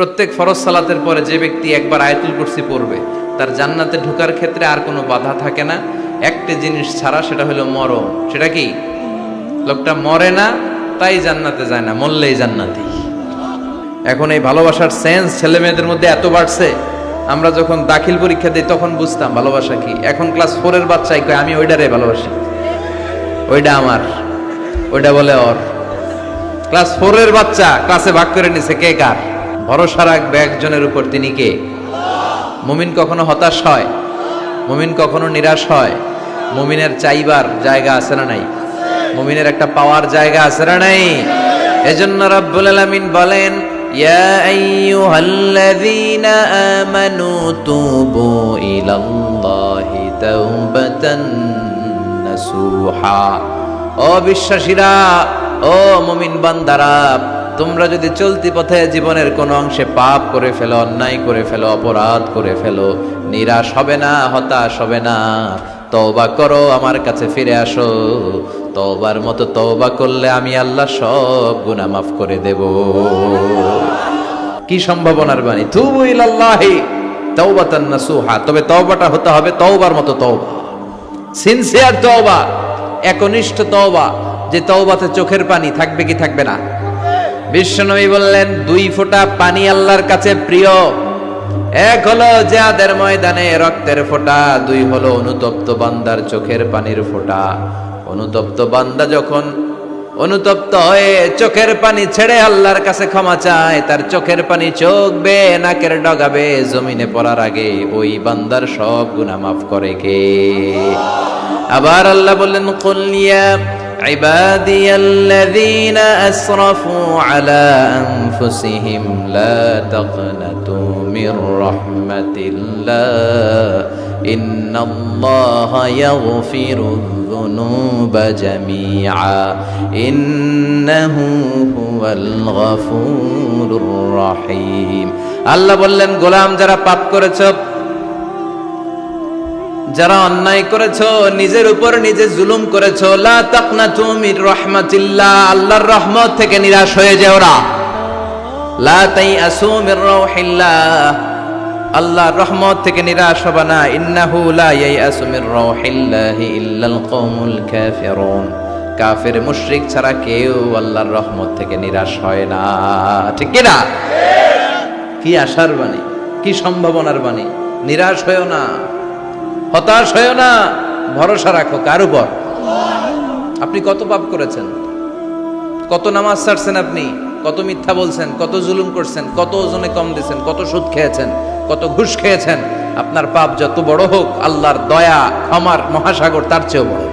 প্রত্যেক ফরজ সালাতের পরে যে ব্যক্তি একবার আয়াতুল কুরসি পড়বে তার জান্নাতে ঢোকার ক্ষেত্রে আর কোনো বাধা থাকে না, একটা জিনিস ছাড়া, সেটা হলো মরণ। সেটা কি? লোকটা মরে না তাই জান্নাতে যায় না, মরলেই জান্নাতি। এখন এই ভালোবাসার সেন্স ছেলে মেয়েদের মধ্যে এত বাড়ছে, আমরা যখন দাখিল পরীক্ষা দিই তখন বুঝতাম ভালোবাসা কি। এখন ক্লাস 4 এর বাচ্চাই কয় আমি ওইটারে ভালোবাসি, ওইটা আমার, ওইটা বলে ওর। ক্লাস 4 এর বাচ্চা ক্লাসে ভাগ করে নিছে কে কার। ভরসা রাখবে একজনের উপর, তিনি কে? মুমিন কখনো হতাশ হয়? মুমিন কখনো নিরাশ হয়? মুমিনের চাইবার জায়গা আছে না নাই? মুমিনের একটা পাওয়ার জায়গা আছে না নাই? এজন্য রাব্বুল আলামিন বলেন, ইয়া আইয়ুহাল্লাযীনা আমানু তুবু ইলাল্লাহি তাওবাতান নাসুহা। ও বিশ্বাসীরা, ও মুমিন বান্দারা, তোমরা যদি চলতি পথে জীবনের কোনো অংশে পাপ করে ফেলো, অন্যায় করে ফেলো, অপরাধ করে ফেলো, নিরাশ হবে না, হতাশ হবে না, তওবা করো, আমার কাছে ফিরে আসো। তওবার মতো তওবা করলে আমি আল্লাহ সব গুনাহ মাফ করে দেব। কি সম্ভাবনার বাণী! তুবু ইলাল্লাহি তাওবাতান নাসুহা। তবে তওবাটা হতে হবে তওবার মতো তওবা, সিনসিয়ার তওবা, একনিষ্ঠ তওবা, যে তওবাতে চোখের পানি থাকবে কি থাকবে না? বিশ্বনবী বললেন, 2 ফোঁটা পানি আল্লাহর কাছে প্রিয়। এক হলো জিহাদের ময়দানে রক্তের ফোঁটা, 2 হলো অনুতপ্ত বান্দার চোখের পানির ফোঁটা। অনুতপ্ত বান্দা যখন অনুতপ্ত হয়ে চোখের পানি ছেড়ে আল্লাহর কাছে ক্ষমা চায়, তার চোখের পানি চোখ বেয়ে নাকের ডগাবে জমিনে পড়ার আগে ওই বান্দার সব গুনাহ মাফ করে কে? আবার আল্লাহ বললেন, কুল ইয়া عبادي الذين أسرفوا على أنفسهم لا تقنطوا من رحمة الله إن الله يغفر الذنوب جميعا إنه هو الغفور الرحيم। আল্লাহ বললেন, গোলাম যারা পাপ করেছো, যারা অন্যায় করেছো, নিজের উপর নিজে জুলুম করেছো, লা তাকনাতু মির রাহমাতিল্লাহ, আল্লাহর রহমত থেকে নিরাশ হয়ে যেও না। লা তাইআসু মির রাউহিল্লাহ, আল্লাহর রহমত থেকে নিরাশ হবে না। ইন্নাহু লা ইয়াইআসু মির রাউহিল্লাহি ইল্লাল কওমুল কাফিরুন, কাফের মুশরিক ছাড়া কেউ আল্লাহর রহমত থেকে নিরাশ হয় না। ঠিক কি না? কি আশার বাণী, কি সম্ভাবনার বাণী! নিরাশ হয়েও না, হতাশ হয়েও না, ভরসা রাখো কার উপর? আপনি কত পাপ করেছেন, কত নামাজ ছাড়ছেন, আপনি কত মিথ্যা বলছেন, কত জুলুম করছেন, কত ওজনে কম দিয়েছেন, কত সুদ খেয়েছেন, কত ঘুষ খেয়েছেন। আপনার পাপ যত বড় হোক, আল্লাহর দয়া ক্ষমার মহাসাগর তার চেয়েও বড়।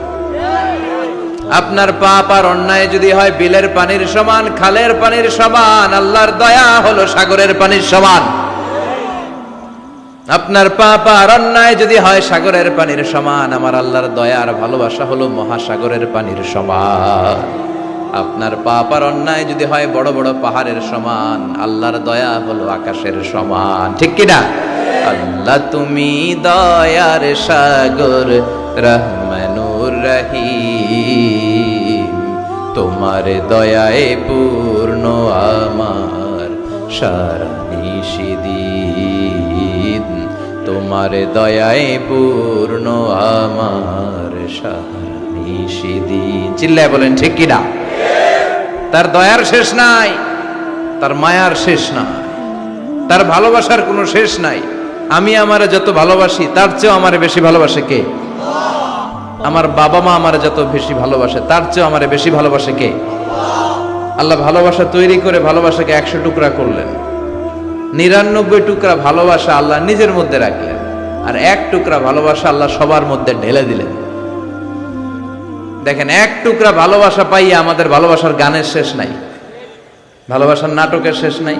আপনার পাপ আর অন্যায় যদি হয় বিলের পানির সমান, খালের পানির সমান, আল্লাহর দয়া হলো সাগরের পানির সমান। আপনার পাপ আর অন্যায় যদি হয় সাগরের পানির সমান, আমার আল্লাহর দয়া আর ভালোবাসা হলো মহাসাগরের পানির সমান। আপনার পাপ আর অন্যায় যদি হয় বড় বড় পাহাড়ের সমান, আল্লাহর দয়া হলো আকাশের সমান। ঠিক কিনা? আল্লাহ তুমি দয়ার সাগর, রহমানুর রহিম, তোমার দয়ায় পূর্ণ আমার সারা নিশিদিন, তোমার দয়ায় পূর্ণ আমার সারা নিশিদিন। চিল্লায় বলেন ঠিক কিনা? তার দয়ার শেষ নাই, তার মায়ার শেষ নাই, তার ভালোবাসার কোনো শেষ নাই। আমি আমারে যত ভালোবাসি তার চেয়েও আমারে বেশি ভালোবাসে কে? আমার বাবা মা আমারে যত বেশি ভালোবাসে তার চেয়েও আমারে বেশি ভালোবাসে কে? আল্লাহ ভালোবাসা তৈরি করে ভালোবাসাকে 100 টুকরা করলেন। 99 টুকরা ভালোবাসা আল্লাহ নিজের মধ্যে রাখলেন, আর 1 টুকরা ভালোবাসা আল্লাহ সবার মধ্যে ঢেলে দিলেন। দেখেন, 1 টুকরা ভালোবাসা পাইয়া আমাদের ভালোবাসার গানের শেষ নাই, ভালোবাসার নাটকের শেষ নাই,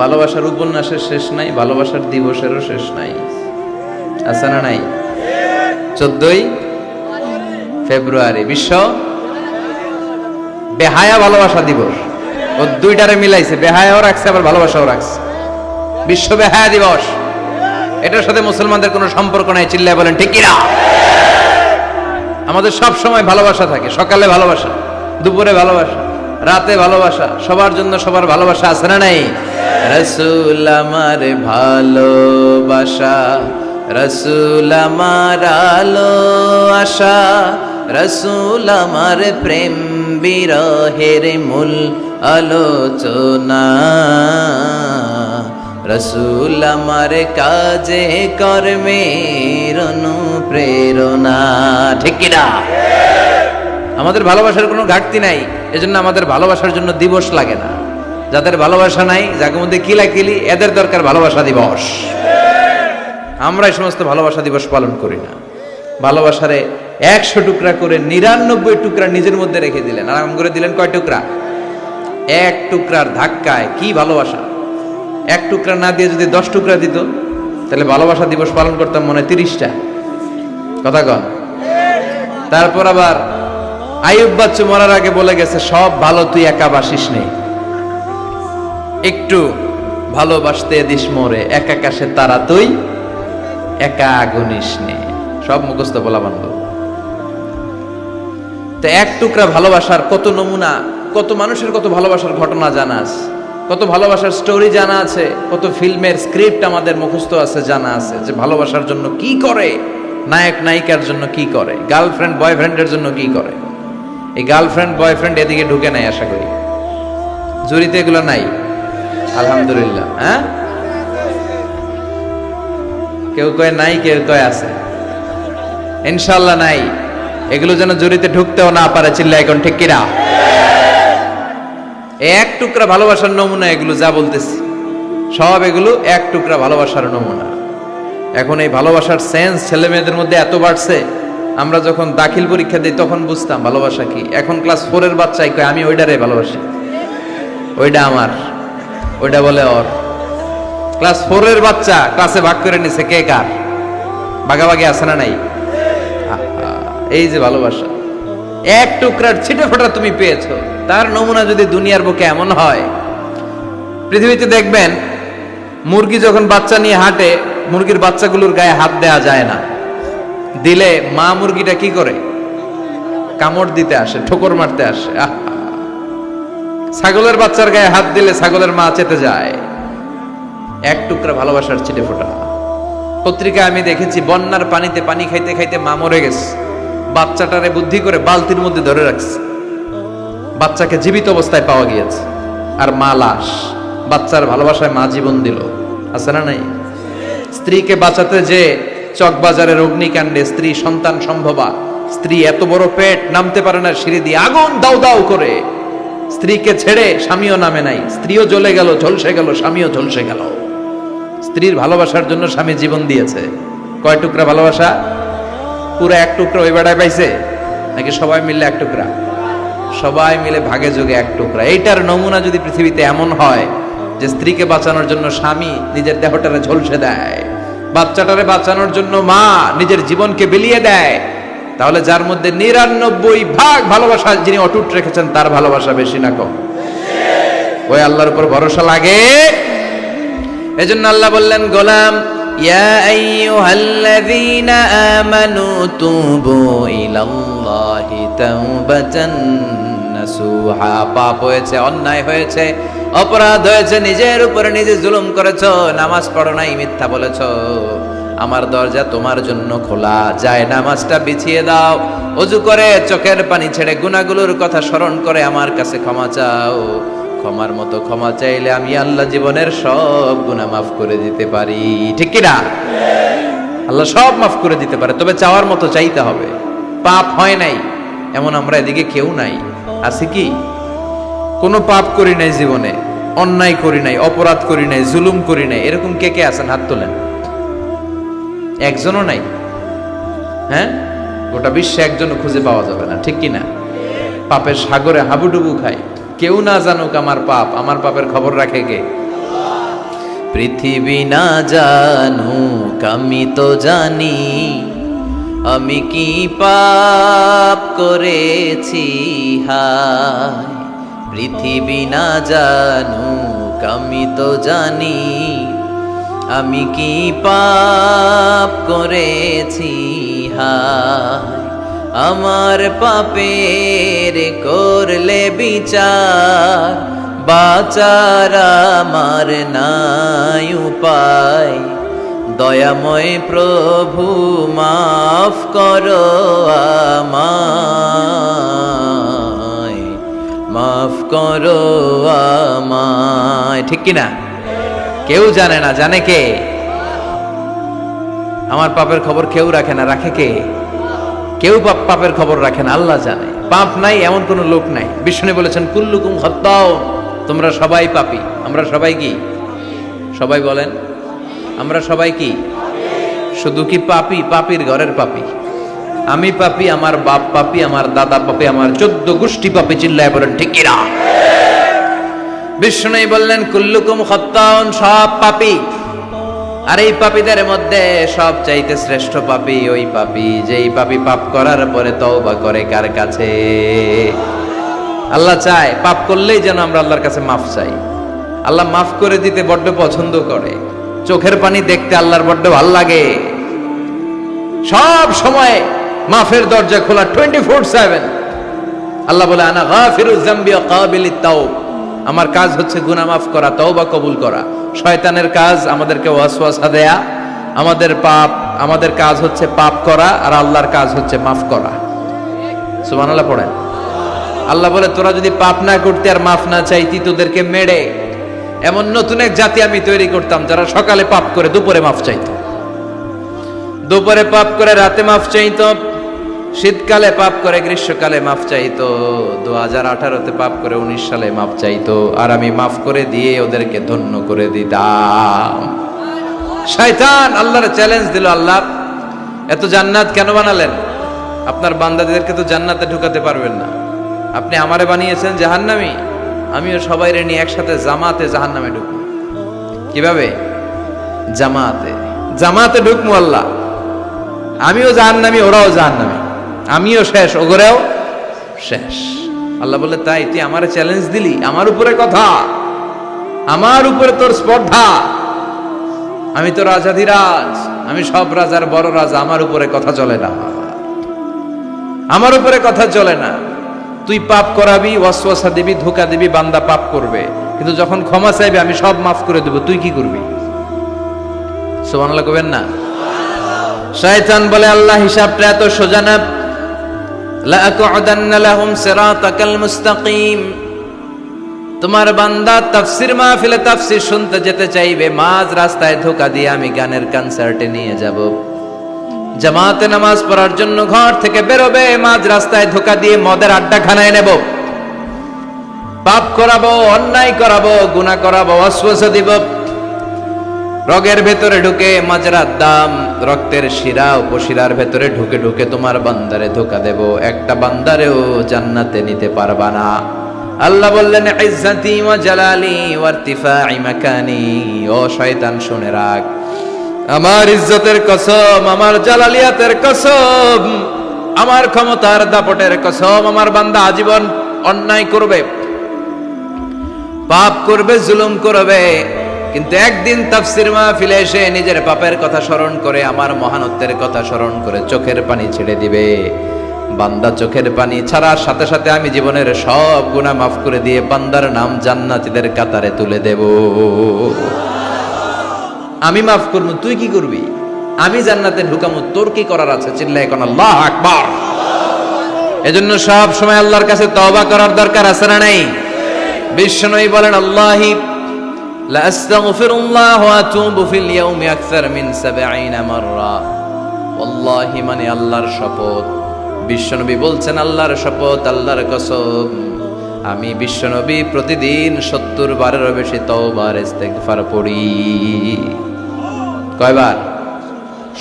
ভালোবাসার উপন্যাসের শেষ নাই, ভালোবাসার দিবসেরও শেষ নাই। আছে না নাই? 14ই ফেব্রুয়ারি বিশ্ব বেহায়া ভালোবাসা দিবস। ও 2টারে মিলাইছে, বেহায়াও রাখছে আবার ভালোবাসাও রাখছে। বিশ্ব বেহায়া দিবস, এটার সাথে মুসলমানদের কোনো সম্পর্ক নাই। চিল্লায় বলেন ঠিক কিনা? আমাদের সব সময় ভালোবাসা থাকে, সকালে ভালোবাসা, দুপুরে ভালোবাসা, রাতে ভালোবাসা, সবার জন্য সবার ভালোবাসা আছে না নাই? রসুল আমার ভালোবাসা, রসুল আমার আলো আশা, রসুল আমার প্রেম বিরহের মূল আলোচনা, রসুল আমার কাজে কর্মের অনুপ্রেরণা। ঠিক কিনা? আমাদের ভালোবাসার কোনো ঘাটতি নাই, এজন্য আমাদের ভালোবাসার জন্য দিবস লাগে না। যাদের ভালোবাসা নাই, যাদের মধ্যে কিলাকিলি, এদের দরকার ভালোবাসা দিবস। আমরা এই সমস্ত ভালোবাসা দিবস পালন করি না। ভালোবাসারে 100 টুকরা করে 99 টুকরা নিজের মধ্যে রেখে দিলেন, আরাম করে দিলেন কয় টুকরা? 1 টুকরার ধাক্কায় কি ভালোবাসা! 1 টুকরা না দিয়ে যদি 10 টুকরা দিত, তাহলে ভালোবাসা দিবস পালন করতাম মনে হয় 30টা। কথা কন। তারপর আবার আইয়ুব বাচ্চু মরার আগে বলে গেছে, সব ভালো তুই একা বাসিস নেই, একটু ভালোবাসতে দিস মোরে, এক আকাশে তারা তুই একা গুনিস নে। সব মুখস্থ বলা বান্ধব। তো 1 টুকরা ভালোবাসার কত নমুনা, কত মানুষের কত ভালোবাসার ঘটনা জানা আছে, কত ভালোবাসার স্টোরি জানা আছে, কত ফিল্মের স্ক্রিপ্ট আমাদের মুখস্থ আছে, জানা আছে যে ভালোবাসার জন্য কি করে, নায়ক নায়িকার জন্য কি করে, গার্লফ্রেন্ড বয়ফ্রেন্ডের জন্য কি করে। এই গার্লফ্রেন্ড বয়ফ্রেন্ড এদিকে ঢুকে নাই আশা করি, জুরিতে এগুলো নাই আলহামদুলিল্লাহ। হ্যাঁ, কেউ কয় নাই, কেউ কয় আছে। ইনশাআল্লাহ নাই। এগুলো যেন জুরিতে ঢুকতেও না পারে, চিল্লা এখন ঠিক কিনা? 1 টুকরা ভালোবাসার নমুনা এগুলো যা বলতেছি, সব এগুলো 1 টুকরা ভালোবাসার নমুনা। এখন এই ভালোবাসার সেন্স ছেলে মেয়েদের মধ্যে এত বাড়ছে, আমরা যখন দাখিল পরীক্ষা দিই তখন বুঝতাম ভালোবাসা কি। এখন ক্লাস 4 এর বাচ্চাই কয় আমি ওইটারে ভালোবাসি, ওইটা আমার, ওইটা বলে ওর। ক্লাস 4 এর বাচ্চা ক্লাসে ভাগ করে নিছে কে কার, ভাগাভাগি আছে না নাই? এই যে ভালোবাসা, 1 টুকরার ছিটে ফোঁটা তুমি পেয়েছো, তার নমুনা যদি দুনিয়ার বুকে এমন হয়। পৃথিবীতে দেখবেন মুরগি যখন বাচ্চা নিয়ে হাঁটে, মুরগির বাচ্চাগুলোর গায়ে হাত দেয়া যায় না, দিলে মা মুরগিটা কি করে? কামড় দিতে আসে, ঠোকর মারতে আসে। ছাগলের বাচ্চার গায়ে হাত দিলে ছাগলের মা চেতে যায়। 1 টুকরা ভালোবাসার ছিটে ফোঁটা। পত্রিকায় আমি দেখেছি বন্যার পানিতে পানি খাইতে খাইতে মা মরে গেছে, বাচ্চাটারে বুদ্ধি করে বালতির মধ্যে ধরে রাখছে, বাচ্চাকে জীবিত অবস্থায় পাওয়া গিয়েছে, আর মা লাশ। বাচ্চার ভালোবাসায় মা জীবন দিল, আছে না নাই? স্ত্রীকে বাঁচাতে যে চকবাজারের অগ্নিকাণ্ডে স্ত্রী সন্তান সম্ভবা, স্ত্রী এত বড় পেট, নামতে পারে না সিঁড়ি দিয়ে, আগুন দাউ দাউ করে, স্ত্রীকে ছেড়ে স্বামীও নামে নাই, স্ত্রীও জ্বলে গেল, ঝলসে গেল, স্বামীও ঝলসে গেল। স্ত্রীর ভালোবাসার জন্য স্বামী জীবন দিয়েছে। কয় টুকরা ভালোবাসা? পুরো 1 টুকরা ওই বেড়ায় পাইছে নাকি সবাই মিলে 1 টুকরা? সবাই মিলে ভাগে যোগে 1 টুকরা। এইটার নমুনা যদি পৃথিবীতে এমন হয় যে স্ত্রীকে বাঁচানোর জন্য স্বামী নিজের দেহটারে ঝলসে দেয়, বাচ্চাটারে বাঁচানোর জন্য মা নিজের জীবনকে বিলিয়ে দেয়, তাহলে যার মধ্যে 99 ভালোবাসা যিনি অটুট রেখেছেন, তার ভালোবাসা বেশি না কম? ওই আল্লাহর উপর ভরসা লাগে। এজন্য আল্লাহ বললেন, গোলাম ইয়া আইয়ুহাল্লাযীনা আমানু তুবু ইলাল্লাহি তাওবাতান নাসুহা। পাপ হয়েছে, অন্যায় হয়েছে, অপরাধ হয়েছে, নিজের উপরে নিজে জুলুম করেছো, নামাজ পড়ো নাই, মিথ্যা বলেছো, আমার দরজা তোমার জন্য খোলা, যায় নামাজটা বিছিয়ে দাও, ওযু করে চোখের পানি ছেড়ে গুনাহগুলোর কথা স্মরণ করে আমার কাছে ক্ষমা চাও। ক্ষমার মতো ক্ষমা চাইলে আমি আল্লাহ জীবনের সব গুনাহ মাফ করে দিতে পারি। ঠিক কি না? আল্লাহ সব মাফ করে দিতে পারে, তবে চাওয়ার মতো চাইতে হবে। পাপ হয় নাই এমন আমরা এদিকে কেউ নাই, আছে কি? কোনো পাপ করি নাই জীবনে, অন্যায় করি নাই, অপরাধ করি নাই, জুলুম করি নাই, এরকম কে কে আছেন? হাত তোলেন। একজনও নাই। হ্যাঁ, গোটা বিশ্বে একজনও খুঁজে পাওয়া যাবে না। ঠিক কি না? পাপের সাগরে হাবুডুবু খায়, কেউ না জানুক আমার পাপ, আমার পাপের খবর রাখে কে? পৃথিবী না জানুক আমি তো জানি, আমি কি পাপ করেছি হায়। পৃথিবী না জানুক আমি তো জানি, আমি কি পাপ করেছি হায়। আমার পাপের করলে বিচার, বাঁচার আমার নাই উপায়, দয়াময় প্রভু মাফ করো আমায়, মাফ করো আমায়। ঠিক কিনা? কেউ জানে না, জানে কে? আমার পাপের খবর কেউ রাখে না, রাখে কে? কেউ পাপের খবর রাখে না, আল্লাহ জানে। পাপ নাই এমন কোন লোক নাই। বিষ্ণু বলেছেন কুল্লুকুম খাত্তাউন, তোমরা সবাই পাপী। আমরা সবাই কি? সবাই বলেন, আমরা সবাই কি? শুধু কি পাপী? পাপীর ঘরের পাপী। আমি পাপী, আমার বাপ পাপী, আমার দাদা পাপী, আমার 14 গোষ্ঠী পাপী। চিল্লায় বলেন ঠিক কিনা? বিষ্ণু বললেন কুল্লুকুম খাত্তাউন, সব পাপী। আর এই পাপীদের মধ্যে সব চাইতে শ্রেষ্ঠ পাপী ওই পাপী যেই পাপী পাপ করার পরে তওবা করে কার কাছে? আল্লাহ চায় পাপ করলেই যেন আমরা আল্লাহর কাছে মাফ চাই। আল্লাহ মাফ করে দিতে বড্ড পছন্দ করে। চোখের পানি দেখতে আল্লাহর বড্ড ভাল লাগে। সব সময় মাফের দরজা খোলা 24/7। আল্লাহ বলে আনা গাফিরুয যামবি ওয়া কাবিলিত তাওব, আমার কাজ হচ্ছে গুনাহ মাফ করা, তওবা কবুল করা। শয়তানের কাজ আমাদেরকে ওয়াসওয়াসা দেয়া। আমাদের কাজ হচ্ছে পাপ করা, আর আল্লাহর কাজ হচ্ছে মাফ করা। সুবহানাল্লাহ পড়েন। আল্লাহ বলে তোরা যদি পাপ না করতে আর মাফ না চাইতি, তোদেরকে মেরে এমন নতুন এক জাতি আমি তৈরি করতাম যারা সকালে পাপ করে দুপুরে মাফ চাইতো, দুপুরে পাপ করে রাতে মাফ চাইতো, শীতকালে পাপ করে গ্রীষ্মকালে মাফ চাইতো, 2018-তে পাপ করে 19 সালে মাফ চাইতো, আর আমি মাফ করে দিয়ে ওদেরকে ধন্য করে দিতাম। শয়তান আল্লাহর চ্যালেঞ্জ দিল, আল্লাহ এত জান্নাত কেন বানালেন? আপনার বান্দাদেরকে তো জান্নাতে ঢুকাতে পারবেন না। আপনি আমারে বানিয়েছেন জাহান্নামী, আমিও সবাইরে নিয়ে একসাথে জামাতে জাহান্নামে ঢুকবো। কিভাবে? জামাতে। জামাতে ঢুকবো আল্লাহ। আমিও জাহান্নামী, ওরাও জাহান্নামী, আমিও শেষ, ওগরেও শেষ। আল্লাহ বলে তাই তুই আমারে চ্যালেঞ্জ দিলি, আমার উপরে কথা, আমার উপরে তোর স্পর্ধা। আমি তো রাজাধিরাজ, আমি সব রাজার বড় রাজা, আমার উপরে কথা চলে না, আমার উপরে কথা চলে না। তুই পাপ করাবি, ওয়াসওয়াসা দিবি, ধোঁকা দিবি, বান্দা পাপ করবে, কিন্তু যখন ক্ষমা চাইবে আমি সব মাফ করে দেব, তুই কি করবি? সুবহানাল্লাহ কবেন না? শয়তান বলে আল্লাহ হিসাবটা এত সোজা না। লা আকুদান্না লাহুম সিরাতাকাল মুস্তাকিম। তোমার বান্দা তাফসীর মাহফিলে তাফসীর শুনতে যেতে চাইবে, মাঝ রাস্তায় ধোঁকা দিয়ে আমি গানের কনসার্টে নিয়ে যাব। জামাতে নামাজ পড়ার জন্য ঘর থেকে বেরোবে, মাঝ রাস্তায় ধোঁকা দিয়ে মদের আড্ডাখানায় নেব, পাপ করাবো, অন্যায় করাবো, গুনাহ করাবো, ওয়াসওয়াসা দিব। রগের ভেতরে ঢুকে মাজরার দাম, রক্তের শিরা উপশিরার ভেতরে ঢুকে ঢুকে তোমার বান্দারে ধোঁকা দেব, একটা বান্দারেও জান্নাতে নিতে পারবা না। আল্লাহ বললেন ইজ্জতি ওয়া জালালি ওয়া ইরতিফা'i মাকানি। ও শয়তান শুনে রাখ, আমার ইজ্জতের কসম, আমার জালালিয়াতের কসম, আমার ক্ষমতার দাপটের কসম, আমার বান্দা আজীবন অন্যায় করবে, পাপ করবে, জুলুম করবে, কিন্তু একদিন তাফসীর মাহফিলে এসে নিজের পাপের কথা স্মরণ করে, আমার মহানত্বের কথা স্মরণ করে চোখের পানি ছেড়ে দিবে। বান্দা চোখের পানি ছাড়ার সাথে সাথে আমি জীবনের সব গুনাহ মাফ করে দিয়ে বান্দার নাম জান্নাতীদের কাতারে তুলে দেব। আমি মাফ করব, তুই কি করবি? আমি জান্নাতে ঢুকামু, তোর কি করার আছে? চিল্লায় কোন আল্লাহু আকবার। এজন্য সব সময় আল্লাহর কাছে তওবা করার দরকার আছে না নাই? বিশ্বনবী বলেন আল্লাহি লা আস্তাগফিরুল্লাহ ওয়া আতুবু ফিল ইয়াউমি আকসার মিন 70 মাররা। ওয়াল্লাহি, মানে আল্লাহর শপথ। বিশ্বনবী বলছেন আল্লাহর শপথ, আল্লাহর কসম, আমি বিশ্বনবী প্রতিদিন 70 বারেরও বেশি তওবার ইস্তেগফার পড়ি। কয়বার?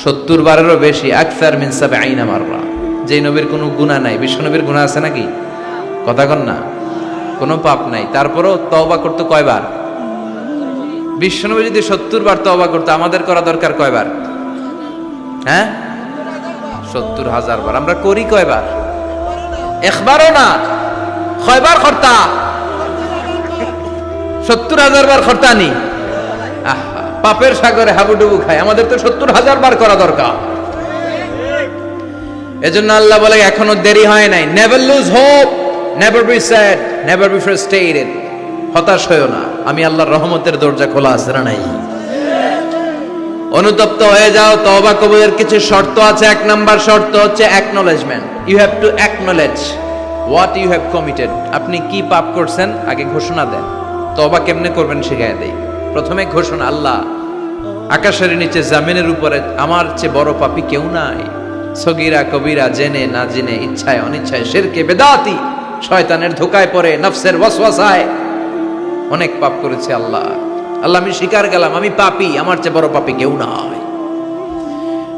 70 বারেরও বেশি। আকসার মিন 70 মাররা। যে নবীর কোনো গুনাহ নাই, বিশ্বনবীর গুনাহ আছে নাকি? কথা কন না, কোনো পাপ নাই, তারপরও তওবা করতে কয়বার? বিশ্বনবী যদি 70 বার তওবা করতে, আমাদের করা দরকার কয়বার? হ্যাঁ, 70,000 বার। আমরা করি কয়বার? একবারও না। কয়বার করতা? 70,000 বার করতানি। পাপের সাগরে হাবুডুবু খায়, আমাদের তো 70,000 বার করা দরকার। এজন্য আল্লাহ বলে এখনো দেরি হয় নাই। Never lose hope, never be sad, never be frustrated. হতাশ হয়েও না, আমি আল্লাহর রহমতের দরজা খোলা আছে না নাই? অনুতপ্ত হয়ে যাও। তওবা কবুলের কিছু শর্ত আছে। এক নাম্বার শর্ত হচ্ছে acknowledgement. You have to acknowledge what you have committed. আপনি কি পাপ করছেন আগে ঘোষণা দেন। তওবা কেমনে করবেন শিখায় দেই। প্রথমে ঘোষণা, আল্লাহ, আকাশের নিচে জামিনের উপরে আমার চেয়ে বড় পাপী কেউ নাই। সগীরা কবিরা, জেনে না জেনে, ইচ্ছায় অনিচ্ছায়, শিরকে বেদাতি, শয়তানের ধোকায় পড়ে, নফসের ওয়াসওয়াসায় অনেক পাপ করেছি আল্লাহ। আল্লাহ, আমি স্বীকার গেলাম আমি পাপী, আমার চেয়ে বড় পাপী কেউ নাই।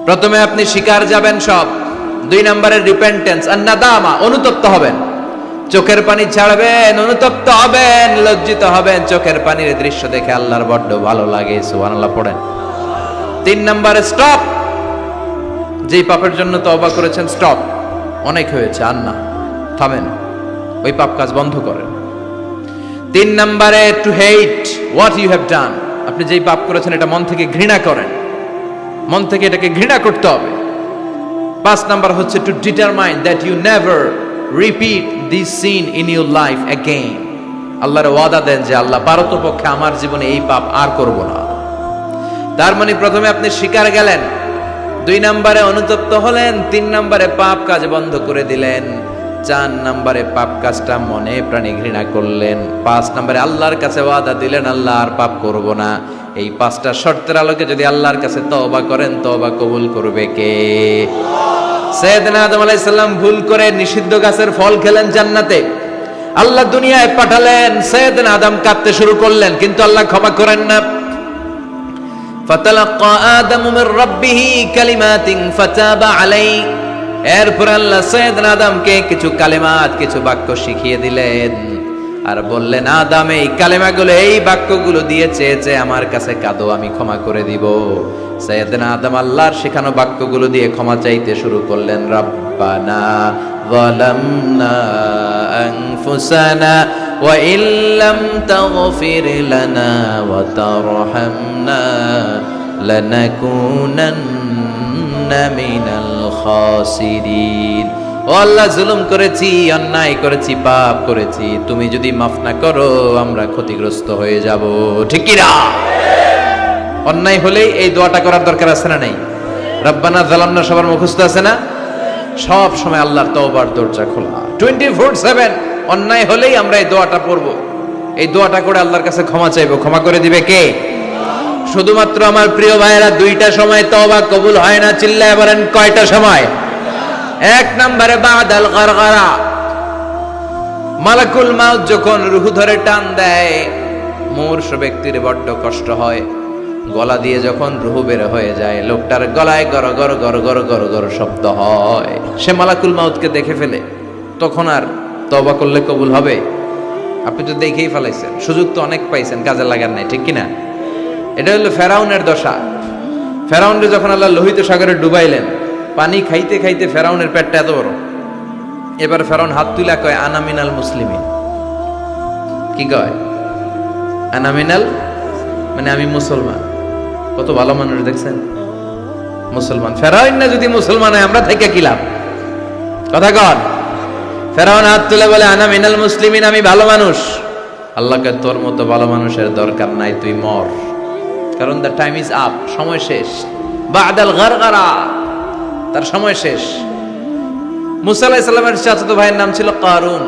প্রথমে আপনি স্বীকার যাবেন সব। 2 নম্বরের রিপেন্টেন্স আর নাদামা, অনুতপ্ত হবেন, চোখের পানি ছাড়বেন, অনুতপ্ত হবেন, লজ্জিত হবেন। চোখের পানির দৃশ্য দেখে আল্লাহর বড্ড ভালো লাগে, সুবহানাল্লাহ পড়েন। 3 নম্বরে স্টপ। যেই পাপের জন্য তওবা করেছেন স্টপ, অনেক হয়েছে, আর না, থামেন, ওই পাপ কাজ বন্ধ করেন। 3 নম্বরে to hate what you have done. আপনি যেই পাপ করেছেন এটা মন থেকে ঘৃণা করেন, মন থেকে এটাকে ঘৃণা করতে হবে। 5 নাম্বার হচ্ছে to determine that you never repeat this sin in your life again. আল্লাহর ওয়াদা দেন যে আল্লাহ, পারতপক্ষে আমার জীবনে এই পাপ আর করব না। তার মানে প্রথমে আপনি স্বীকার গেলেন, 2 নম্বরে অনুতপ্ত হলেন, 3 নম্বরে পাপ কাজ বন্ধ করে দিলেন, 4 নম্বরে পাপ কাজটা মনে প্রাণে ঘৃণা করলেন, 5 নম্বরে আল্লাহর কাছে ওয়াদা দিলেন আল্লাহ আর পাপ করব না। এই 5টা শর্তের আলোকে যদি আল্লাহর কাছে তওবা করেন, তওবা কবুল করবে কে? সাইয়েদনা আদম আলাইহিস সালাম ভুল করে নিষিদ্ধ গাছের ফল খেলেন জান্নাতে। আল্লাহ দুনিয়ায় পাঠালেন, সাইয়েদনা আদম কাঁদতে শুরু করলেন, কিন্তু আল্লাহ ক্ষমা করেন না। ফাতালাক্কা আদামু মির রাব্বিহি কালিমাতিন ফাতাবা আলাইহি। এরপর আল্লাহ সাইয়েদনা আদমকে কিছু কালিমাত, কিছু বাক্য শিখিয়ে দিলেন আর বললেন, আদম এই কালিমাগুলো, এই বাক্যগুলো দিয়ে চেয়েছে আমার কাছে কাঁদো, আমি ক্ষমা করে দিব। সাইয়েদনা আদম আল্লাহর শেখানো বাক্যগুলো দিয়ে ক্ষমা চাইতে শুরু করলেন। রব্বানা যালামনা আনফুসানা ওয়া ইল্লাম তাগফির লানা ওয়া তারহামনা লানাকুনান্না মিনাল খাসিরিন। ও আল্লাহ, জুলুম করেছি, অন্যায় করেছি, পাপ করেছি, তুমি যদি মাফ না করো আমরা ক্ষতিগ্রস্ত হয়ে যাব। ঠিক কি না? অন্যায় হলেই এই দোয়াটা করার দরকার আছে না নেই? রব্বানা যালামনা সবার মুখস্থ আছে না? সব সময় আল্লাহর তওবার দরজা খোলা, 24/7। অন্যায় হলেই আমরা এই দোয়াটা পড়ব, এই দোয়াটা করে আল্লাহর কাছে ক্ষমা চাইবো। ক্ষমা করে দিবে কে? শুধুমাত্র আমার প্রিয় ভাইয়েরা, 2টা সময় তওবা কবুল হয় না। চিল্লায় বলেন কয়টা সময়? 1 নম্বরে বাদাল গারগারা, মালাকুল মাউত যখন রূহ ধরে টান দেয়, মূর্ছ ব্যক্তির বড্ড কষ্ট হয়। গলা দিয়ে যখন রূহ বের হয়ে যায়, লোকটার গলায় গর গর গর গর গর গর শব্দ হয়। সে মালাকুল মাউতকে দেখে ফেলে, তখন আর তওবা করলে কবুল হবে? আপনি তো দেখেই ফেলাইছেন, সুযোগ তো অনেক পাইছেন, কাজে লাগার নাই। ঠিক কিনা? এটা হলো ফেরাউনের দশা। ফেরাউনকে যখন আল্লাহ লোহিত সাগরে ডুবাইলেন, পানি খাইতে খাইতে ফেরাউনের পেটটা এত বড়। এবার ফেরাউন হাত তুলা কয়, আনা মিনাল মুসলিমিন। কি কয়? আনা মিনাল, মানে আমি মুসলমান। কত ভালো মানুষ দেখছেন, মুসলমান। ফেরাউন না যদি মুসলমান হয়, আমরা থেকে কি লাভ? কথা কন। ফেরাউন হাত তুলে বলে, আনা মিনাল মুসলিমিন, আমি ভালো মানুষ। আল্লাহকে, তোর মতো ভালো মানুষের দরকার নাই, তুই মর। কারণ দ্য টাইম ইজ আপ, সময় শেষ। বাদাল গারগারা, তার সময় শেষ। মুসা আলাইহিস সালামের চাচাতো ভাইয়ের নাম ছিল কারুন।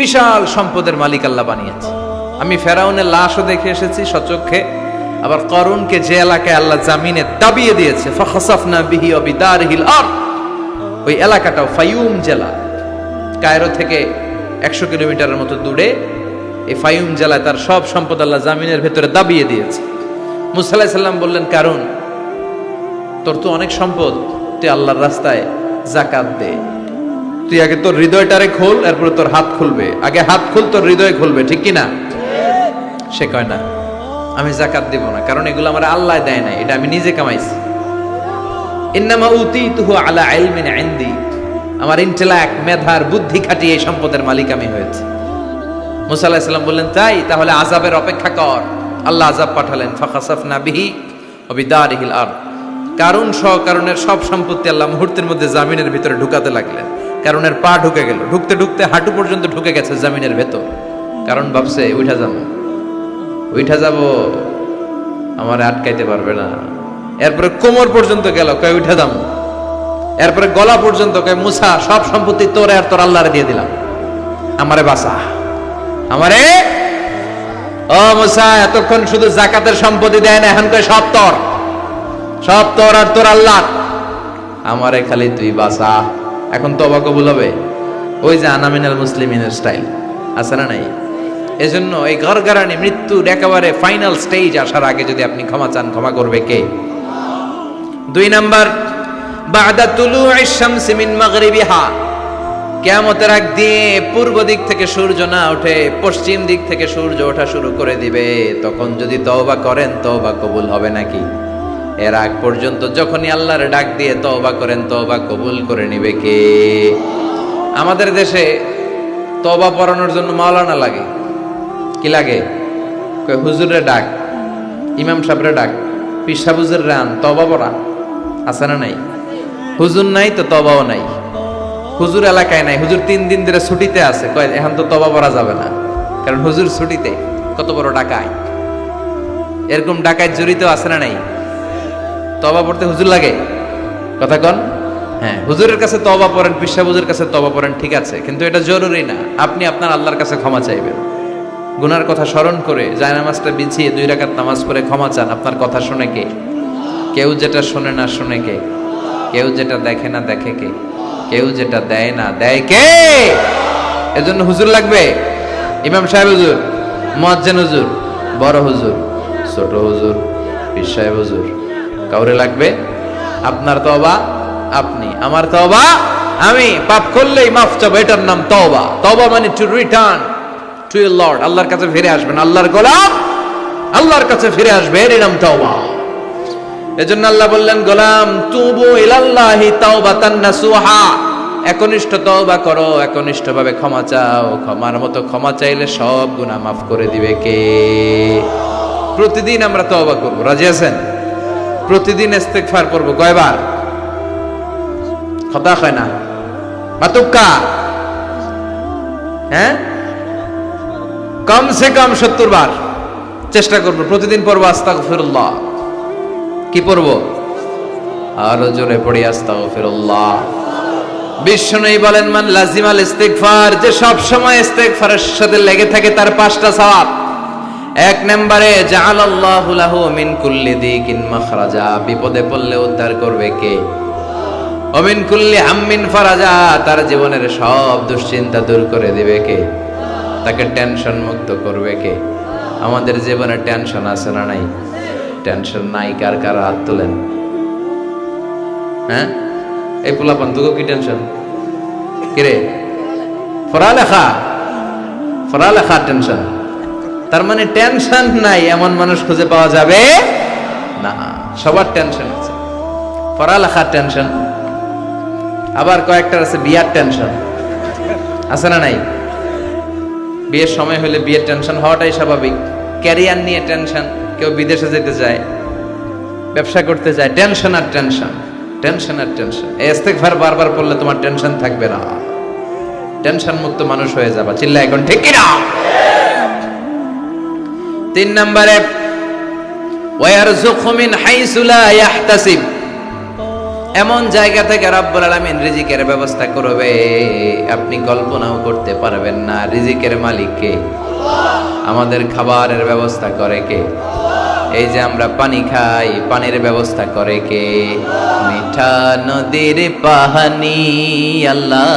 বিশাল সম্পদের মালিক আল্লাহ বানিয়েছে। আমি ফেরাউনের লাশও দেখে এসেছি সচক্ষে। আবার কারুনকে যে এলাকায় আল্লাহ জামিনে দাবিয়ে দিয়েছে, ফাখাসাফনা বিহি ওয়া বিদারিহিল আরদ, ওই এলাকাটাও ফাইউম জেলা, কায়রো থেকে 100 কিলোমিটারের মতো দূরে। এই ফাইউম জেলায় তার সব সম্পদ আল্লাহ জামিনের ভেতরে দাবিয়ে দিয়েছে। মুসা আলাইহিস সালাম বললেন, কারুন, তোর তো অনেক সম্পদ, তুই আল্লাহর রাস্তায় যাকাত দে। তুই আগে তোর হৃদয়টারে খোল, এরপরে তোর হাত খুলবে। আগে হাত খুল, তোর হৃদয় খুলবে। ঠিক কিনা? সে কয়, না, আমি যাকাত দিব না, কারণ এগুলো আমার আল্লাহ দেয় না, এটা আমি নিজে কামাইছি। ইন্নামা উতীতুহু আলা ইলমিন ইনদি, আমার ইন্টেলেক্ট, মেধার বুদ্ধি খাটিয়ে এই সম্পদের মালিক আমি হয়েছি। মুসা আলাইহিস সালাম বললেন, তাই তাহলে আযাবের অপেক্ষা কর। আল্লাহ আযাব পাঠালেন, ফাখাসাফনা বিহি ওয়া বিদারিহিল আরদ। কারুন সহ কারুনের সব সম্পত্তি আল্লাহ মুহূর্তের মধ্যে জামিনের ভিতরে ঢুকাতে লাগলেন। কারুনের পা ঢুকে গেল, ঢুকতে ঢুকতে হাঁটু পর্যন্ত ঢুকে গেছে জামিনের ভেতর। কারণ ভাবছে উঠা যাব আমার আটকাইতে পারবে না। এরপরে কোমর পর্যন্ত গেল, কয় উঠা যাবো। এরপরে গলা পর্যন্ত কয় মুসা সব সম্পত্তি তোরে আর তোর আল্লাহরে দিয়ে দিলাম, আমারে বাঁচা, আমারে। ও মুসা, এতক্ষণ শুধু জাকাতের সম্পত্তি দেয় না, এখন কয় সব তোর আর তোর আল্লাহ, আমারে খালি তুই বাঁচা। এখন তওবা কবুল হবে? ওই যে আনামিনাল মুসলিমিনের স্টাইল আছে না নাই? এজন্য এই ঘরঘরানি মৃত্যুর একেবারে ফাইনাল স্টেজ আসার আগে যদি আপনি ক্ষমা চান, ক্ষমা করবে কে? 2 নাম্বার, বাদা তুলুইশ শামসি মিন মাগরিবিহা, কিয়ামতের আগ দিয়ে পূর্ব দিক থেকে সূর্য না ওঠে, পশ্চিম দিক থেকে সূর্য ওঠা শুরু করে দিবে। তখন যদি তওবা করেন, তওবা কবুল হবে নাকি? এর আগ পর্যন্ত যখনই আল্লাহর ডাক দিয়ে তওবা করেন, তওবা কবুল করে নিবে কে? আমাদের দেশে তওবা পড়ানোর জন্য মাওলানা লাগে। কি লাগে? কই হুজুরের ডাক, ইমাম সাহেবের ডাক, পীর সাহেব হুজুর রান তওবা পড়া আছে না নাই? হুজুর নাই তো তওবাও নাই। হুজুর এলাকায় নাই, হুজুর 3 দিন ধরে ছুটিতে আছে, কয় এখন তো তওবা পড়া যাবে না, কারণ হুজুর ছুটিতে। কত বড় ডাকায়! এরকম ডাকায় জড়িত আছে না নাই? তওবা পড়তে হুজুর লাগে? কথা কন। হ্যাঁ, হুজুরের কাছে তওবা পড়েন, পীর সাহেব হুজুরের কাছে তওবা পড়েন, ঠিক আছে, কিন্তু এটা জরুরি না। আপনি আপনার আল্লাহর কাছে ক্ষমা চাইবেন, গুনার কথা স্মরণ করে জায়নামাজটা বিছিয়ে 2 রাকাত নামাজ পড়ে ক্ষমা চান। আপনার কথা শুনে কে? কেউ যেটা শোনে না শুনে কে? কেউ যেটা দেখে না দেখে কে? কেউ যেটা দেয় না দেয় কে? এজন্য হুজুর লাগবে। ইমাম সাহেব হুজুর, মুয়াজ্জিন হুজুর, বড় হুজুর, ছোট হুজুর, পীর সাহেব হুজুর, কাউরে লাগবে? আপনার তওবা আপনি, আমার তওবা আমি। পাপ করলেই মাফ চাবো, এটার নাম তওবা। তওবা মানে to return to your Lord, আল্লাহর কাছে ফিরে আসবেন। আল্লাহর গোলাম আল্লাহর কাছে ফিরে আসবে, এর নাম তওবা। এজন্য আল্লাহ বললেন, গোলাম তুবু ইলাল্লাহি তাওবাতান নাসুহা, একনিষ্ঠ তওবা করো, একনিষ্ঠভাবে ক্ষমা চাও। ক্ষমার মতো ক্ষমা চাইলে সব গুনাহ মাফ করে দিবে কে? প্রতিদিন আমরা তওবা করব, রাজি আছেন? প্রতিদিন ইস্তেগফার করব। কয়বার? কথা হয় না মাতুক্কা? হ্যাঁ, কমসে কম 70 বার চেষ্টা করব প্রতিদিন পড়ব আস্তাগফিরুল্লাহ। কি পড়ব? আরো জোরে পড়ি আস্তাগফিরুল্লাহ। বিশ্বনবী বলেন, মান লাজিমাল ইস্তিগফার, যে সব সময় ইস্তিগফারের সাথে লেগে থাকে তার 5টা সওয়াব। 1 নম্বরে জাআলাল্লাহু লাহু মিন কুল্লি দিকিন মাখরাজা, বিপদে পড়লে উদ্ধার করবে কে? ওয়া মিন কুল্লি হাম্মিন ফারাজা, তার জীবনের সব দুশ্চিন্তা দূর করে দিবে কে? তাকে টেনশন মুক্ত করবে কে? আমাদের জীবনে টেনশন আছে না নাই? টেনশন নাই কার কার হাত তোলেন। হ্যাঁ, এই পোলাপান তোকে কি টেনশন? কিরে, পড়ালেখা টেনশন? তার মানে টেনশন নাই এমন মানুষ খুঁজে পাওয়া যাবে না। সবার টেনশন আছে, পড়ালেখার টেনশন, আবার কয়েকটার আছে বিয়ার টেনশন, আছে না নাই? বিয়ের সময় হলে বিয়ের টেনশন হওয়াটাই স্বাভাবিক। ক্যারিয়ার নিয়ে টেনশন, কেউ বিদেশে যেতে চায়, ব্যবসা করতে চায়, টেনশন আর টেনশন, টেনশন আর টেনশন। এই ইস্তিগফার বারবার পড়লে তোমার টেনশন থাকবে না, টেনশন মুক্ত মানুষ হয়ে যাবা। চিল্লা এখন ঠিক কিনা? 3 নম্বরে ওয়ারযুকু মিন হাইসু লা ইয়াহতাসিব, এমন জায়গা থেকে রব্বুল আলামিন রিজিকের ব্যবস্থা করবে আপনি কল্পনাও করতে পারবেন না। রিজিকের মালিক কে? আমাদের খাবারের ব্যবস্থা করে কে? এই যে আমরা পানি খাই, পানির ব্যবস্থা করে কে? মিঠা নদীর পানি, আল্লাহ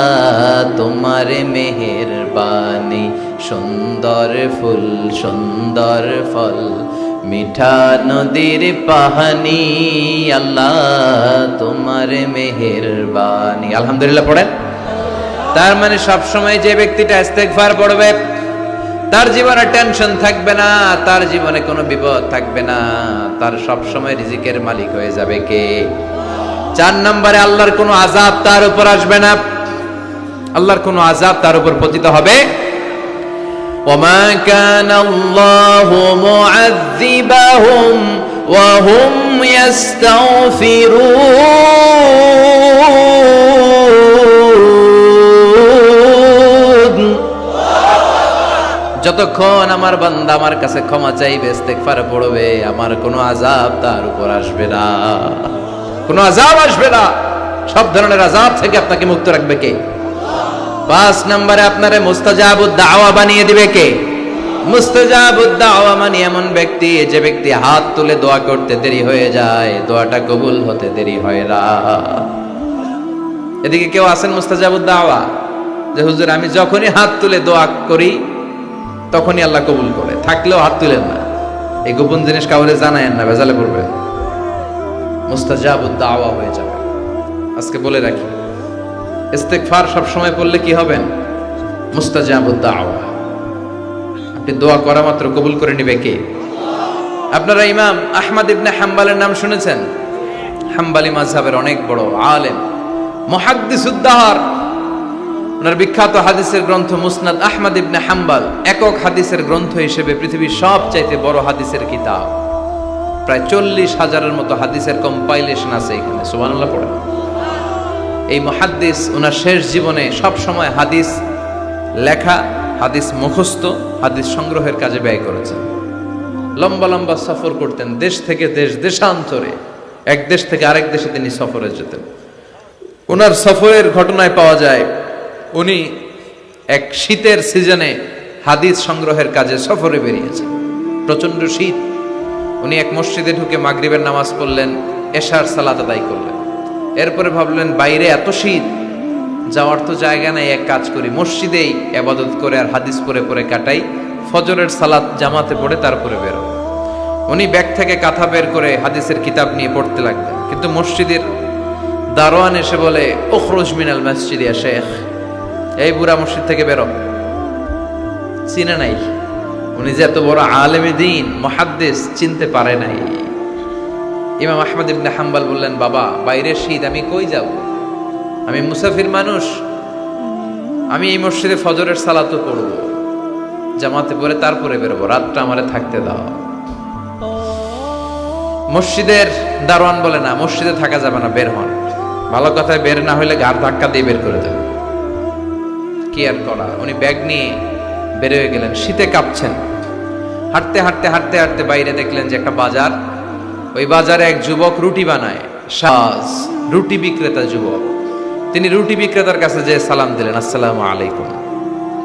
তোমার মেহেরবানি, সুন্দর ফুল সুন্দর ফল, মিঠা নদীর পানি, আল্লাহ তোমার মেহেরবানি। আলহামদুলিল্লাহ পড়েন। তার মানে সব সময় যে ব্যক্তিটা ইস্তেগফার পড়বে তার জীবনে টেনশন থাকবে না, তার জীবনে কোনো বিপদ থাকবে না, তার সব সময় রিজিকের মালিক হয়ে যাবে কে? 4 নম্বরে আল্লাহর কোনো আযাব তার উপর আসবে না, আল্লাহর কোনো আযাব তার উপর পতিত হবে। ওয়ামা কানাল্লাহু মুআযযিবাহুম ওয়া হুম ইস্তাগফিরুন, যতক্ষণ আমার বান্দা আমার কাছে ক্ষমা চাইবে, ইস্তেগফার পড়বে, আমার কোনো আযাব তার উপর আসবে না, কোনো আযাব আসবে না। সব ধরনের আযাব থেকে আপনাকে মুক্ত রাখবে কে? 5 নম্বরে আপনারে মুস্তাজাবুদ দাওয়া বানিয়ে দিবে কে? মুস্তাজাবুদ দাওয়া মানে এমন ব্যক্তি, যে ব্যক্তি হাত তুলে দোয়া করতে দেরি হয়ে যায়, দোয়াটা কবুল হতে দেরি হয় না। এদিকে কেউ আছেন মুস্তাজাবুদ দাওয়া, যে হুজুর আমি যখনই হাত তুলে দোয়া করি তখনই আল্লাহ কবুল করে, থাকলেও হাত তুলেন না, এই গোপন জিনিস কাউরে জানায়েন না, ভেজালে পড়বে, মুস্তাজাবুদ দাওয়া হয়ে যাবে। আজকে বলে রাখি, ইস্তেগফার সব সময় পড়লে কি হবেন? মুস্তাজাবুদ দাওয়া। আপনি দোয়া করা মাত্র কবুল করে নিবে কে? আপনারা ইমাম আহমদ ইবনে হাম্বলের নাম শুনেছেন? হাম্বলি মাযহাবের অনেক বড় আলেম, মুহাদ্দিসুদ দাহর। ওনার বিখ্যাত হাদিসের গ্রন্থ মুসনাদ আহমদ ইবনে হাম্বল একক হাদিসের গ্রন্থ হিসেবে পৃথিবীর সবচাইতে বড় হাদিসের কিতাব। প্রায় 40,000-এর মতো হাদিসের কম্পাইলেশন আছে এখানে, সুবহানাল্লাহ পড়ে। এই মুহাদ্দিস ওনার শেষ জীবনে সব সময় হাদিস লেখা, হাদিস মুখস্থ, হাদিস সংগ্রহের কাজে ব্যয় করেছেন। লম্বা লম্বা সফর করতেন, দেশ থেকে দেশ, দেশান্তরে, এক দেশ থেকে আরেক দেশে তিনি সফরে যেতেন। ওনার সফরের ঘটনায় পাওয়া যায় উনি এক শীতের সিজনে হাদিস সংগ্রহের কাজে সফরে বেরিয়েছেন। প্রচন্ড শীত। উনি এক মসজিদে ঢুকে মাগরিবের নামাজ পড়লেন, এশার সালাত আদায় করলেন। এরপরে ভাবলেন বাইরে এত শীত, যাওয়ার তো জায়গা নাই, এক কাজ করি মসজিদেই ইবাদত করে আর হাদিস পড়ে পড়ে কাটাই, ফজরের সালাত জামাতে পড়ে তারপরে বের হব। উনি ব্যাগ থেকে কাঁথা বের করে হাদিসের কিতাব নিয়ে পড়তে লাগলেন, কিন্তু মসজিদের দারোয়ান এসে বলে, উখরুজ মিনাল মসজিদ ইয়া শেখ, এই বুড়া মসজিদ থেকে বেরো। চিনে নাই, উনি যে এত বড় আলেমে দ্বীন মুহাদ্দিস, চিনতে পারে নাই। ইমাম আহমদ ইবনে হাম্বল বললেন, বাবা বাইরে শীত, আমি কই যাব? আমি মুসাফির মানুষ, আমি এই মসজিদে ফজরের সালাতও পড়ব, জামাতে পড়ে তারপরে বেরোবো, রাতটা আমারে থাকতে দাও। মসজিদের দারোয়ান বলে, না মসজিদে থাকা যাবে না, বের হন। ভালো কথায় বের না হইলে ঘাড় ধাক্কা দিয়ে বের করে দেবে। কি আর করা, উনি ব্যাগ নিয়ে বের হয়ে গেলেন, শীতে কাঁপছেন। হাঁটতে হাঁটতে হাঁটতে হাঁটতে বাইরে দেখলেন যে একটা বাজার, ওই বাজারে এক যুবক রুটি বানায়, সাজ রুটি বিক্রেতা যুবক। তিনি রুটি বিক্রেতার কাছে যে সালাম দিলেন, আসসালামু আলাইকুম।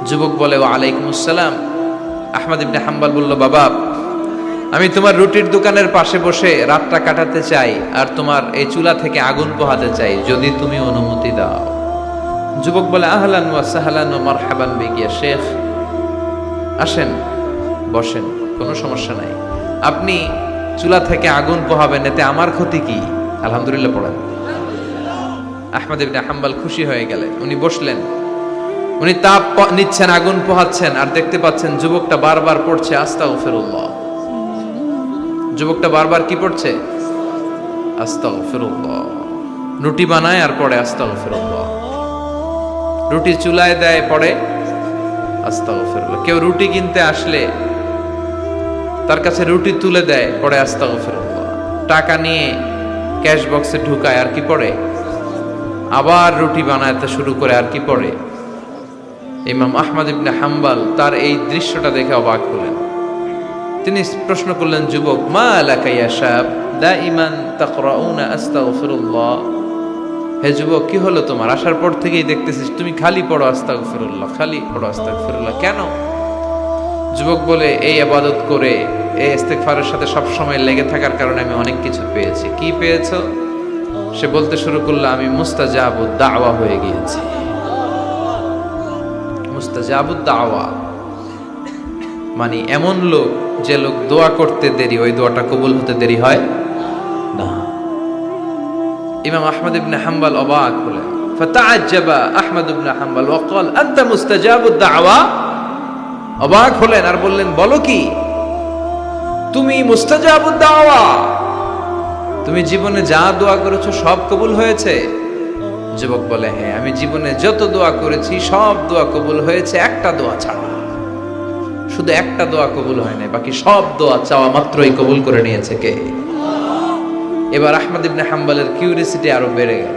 যুবক বলে, ওয়া আলাইকুম আসসালাম। আহমদ ইবনে হাম্বল বলল, বাবা আমি তোমার রুটির দোকানের পাশে বসে রাতটা কাটাতে চাই, আর তোমার এই চুলা থেকে আগুন পোহাতে চাই, যদি তুমি অনুমতি দাও। যুবক বলে, আহলান ওয়া সাহলান ওয়া মারহাবান বিক ইয়া শেখ, আসেন বসেন, কোনো সমস্যা নাই। আপনি চুলা থেকে আগুন পোহাবেন, এতে আমার ক্ষতি কি? আলহামদুলিল্লাহ পড়েন। আহমদ ইবনে হাম্বল খুশি হয়ে গেলেন, উনি বসলেন। উনি তাপ নিচ্ছেন, আগুন পোহাচ্ছেন, আর দেখতে পাচ্ছেন যুবকটা বারবার পড়ছে আস্তাগফিরুল্লাহ। যুবকটা বারবার কি পড়ছে? আস্তাগফিরুল্লাহ। রুটি বানায় আর পড়ে আস্তাগফিরুল্লাহ। রুটি চুলায় দেয়, পড়ে আস্তাগফিরুল্লাহ। কেউ রুটি কিনতে আসলে তার কাছে রুটি তুলে দেয়, পড়ে আস্তাগফিরুল্লাহ। টাকা নিয়ে ক্যাশ বক্সে ঢুকায়, আর কি পড়ে? আবার রুটি বানাতে শুরু করে, আর কি পড়ে? ইমাম আহমদ ইবনে হাম্বল তার এই দৃশ্যটা দেখে অবাক হলেন। তিনি প্রশ্ন করলেন, যুবক, মা লাকা ইয়া শাব দাইমান তাকরাউনা আস্তাগফিরুল্লাহ। হে যুবক, কি হলো তোমার? আসার পর থেকেই দেখতেছিস তুমি খালি পড়ো আস্তাগফিরুল্লাহ, খালি পড়ো আস্তাগফিরুল্লাহ, কেন? যুবক বলে, এই ইবাদত করে, এই ইস্তেগফারের সাথে সব সময় লেগে থাকার কারণে আমি অনেক কিছু পেয়েছি। কি পেয়েছো? সে বলতে শুরু করলো, আমি মুস্তাজাবুদ দাওয়া হয়ে গিয়েছি। মুস্তাজাবুদ দাওয়া মানে এমন লোক, যে লোক দোয়া করতে দেরি, ওই দোয়াটা কবুল হতে দেরি হয় না। ইমাম আহমদ ইবনে হাম্বল অবাক হলেন। ফাতাআজ্জাবা আহমদ ইবনে হাম্বল ওয়া ক্বাল, আনতা মুস্তাজাবুদ দাওয়া। অবাক হলেন আর বললেন, বলো কি, তুমি মুস্তাজাবুদ দাওয়া? তুমি জীবনে যা দোয়া করেছো সব কবুল হয়েছে? যুবক বলে, হ্যাঁ, আমি জীবনে যত দোয়া করেছি সব দোয়া কবুল হয়েছে, একটা দোয়া ছাড়া। শুধু একটা দোয়া কবুল হয় না, বাকি সব দোয়া চাওয়া মাত্রই কবুল করে নিয়েছে কে? এবার আহমদ ইবনে হাম্বলের কিউরিসিটি আরো বেড়ে গেল।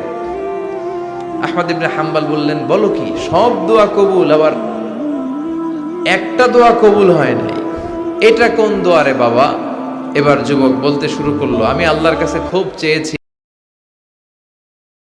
আহমদ ইবনে হাম্বল বললেন, বলো কি, সব দোয়া কবুল, আবার একটা দোয়া কবুল হয় নাই। এটা কোন দোয়া রে বাবা? এবার যুবক বলতে শুরু করলো, আমি আল্লাহর কাছে খুব চেয়েছি